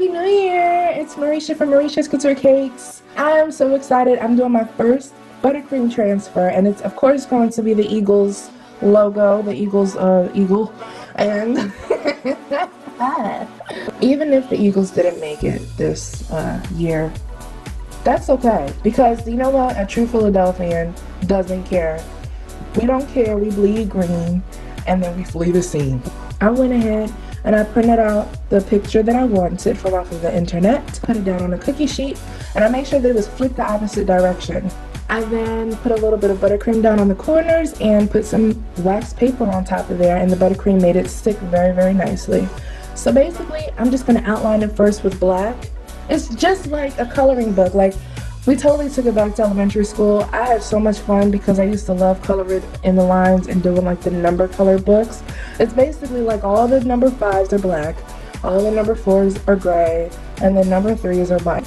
Happy New Year! It's Marisha from MarishasCoutureCakes. I am so excited. I'm doing my first buttercream transfer, and it's of course going to be the Eagles logo, the Eagles eagle, and even if the Eagles didn't make it this year, that's okay, because you know what? A true Philadelphian doesn't care. We don't care. We bleed green, and then we flee the scene. I went ahead and I printed out the picture that I wanted from off of the internet, put it down on a cookie sheet, and I made sure that it was flipped the opposite direction. I then put a little bit of buttercream down on the corners and put some wax paper on top of there, and the buttercream made it stick very, very nicely. So basically, I'm just going to outline it first with black. It's just like a coloring book. Like, we totally took it back to elementary school. I had so much fun because I used to love coloring in the lines and doing like the number color books. It's basically like all the number 5s are black, all the number 4s are gray, and the number 3s are white.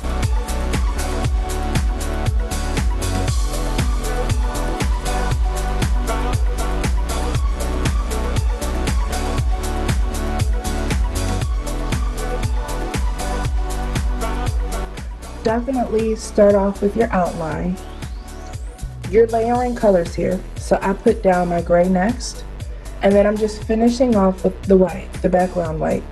Definitely start off with your outline. You're layering colors here, so I put down my gray next, and then I'm just finishing off with the white, the background white.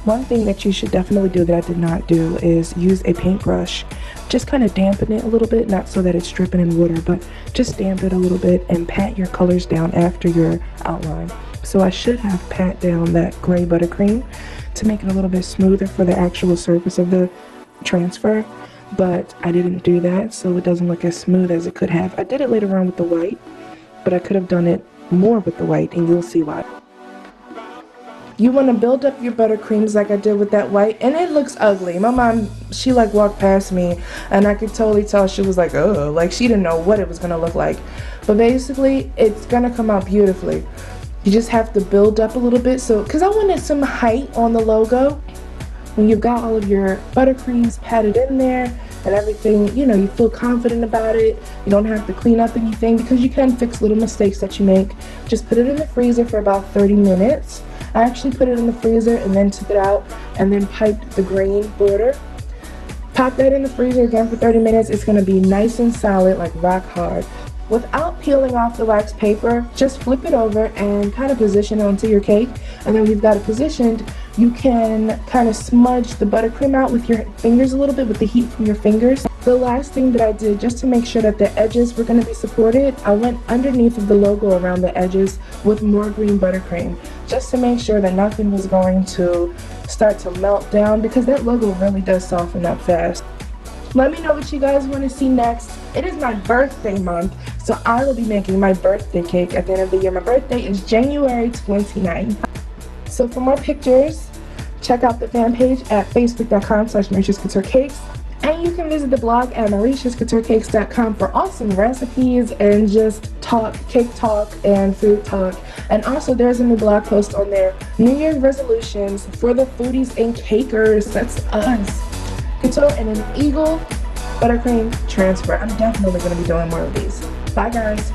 One thing that you should definitely do that I did not do is use a paintbrush. Just kind of dampen it a little bit, not so that it's dripping in water, but just dampen it a little bit and pat your colors down after your outline. So I should have pat down that gray buttercream to make it a little bit smoother for the actual surface of the transfer, but I didn't do that, so it doesn't look as smooth as it could have. I did it later on with the white, but I could have done it more with the white, and you'll see why. You want to build up your buttercreams like I did with that white, and it looks ugly. My mom, she like walked past me and I could totally tell she was like, oh, like she didn't know what it was going to look like. But basically, it's going to come out beautifully. You just have to build up a little bit, so because I wanted some height on the logo. When you've got all of your buttercreams patted in there and everything, you know, you feel confident about it. You don't have to clean up anything because you can fix little mistakes that you make. Just put it in the freezer for about 30 minutes. I actually put it in the freezer and then took it out and then piped the green border. Pop that in the freezer again for 30 minutes. It's going to be nice and solid, like rock hard. Without peeling off the wax paper, just flip it over and kind of position it onto your cake. And then when you've got it positioned, you can kind of smudge the buttercream out with your fingers a little bit with the heat from your fingers. The last thing that I did, just to make sure that the edges were going to be supported, I went underneath of the logo around the edges with more green buttercream, just to make sure that nothing was going to start to melt down, because that logo really does soften up fast. Let me know what you guys want to see next. It is my birthday month, so I will be making my birthday cake at the end of the year. My birthday is January 29th. So for more pictures, check out the fan page at facebook.com/MarishasCoutureCakes. And you can visit the blog at MarishasCoutureCakes.com for awesome recipes and just talk, cake talk and food talk. And also there's a new blog post on there, New Year's resolutions for the foodies and cakers. That's us. Couture and an Eagle buttercream transfer. I'm definitely going to be doing more of these. Bye guys.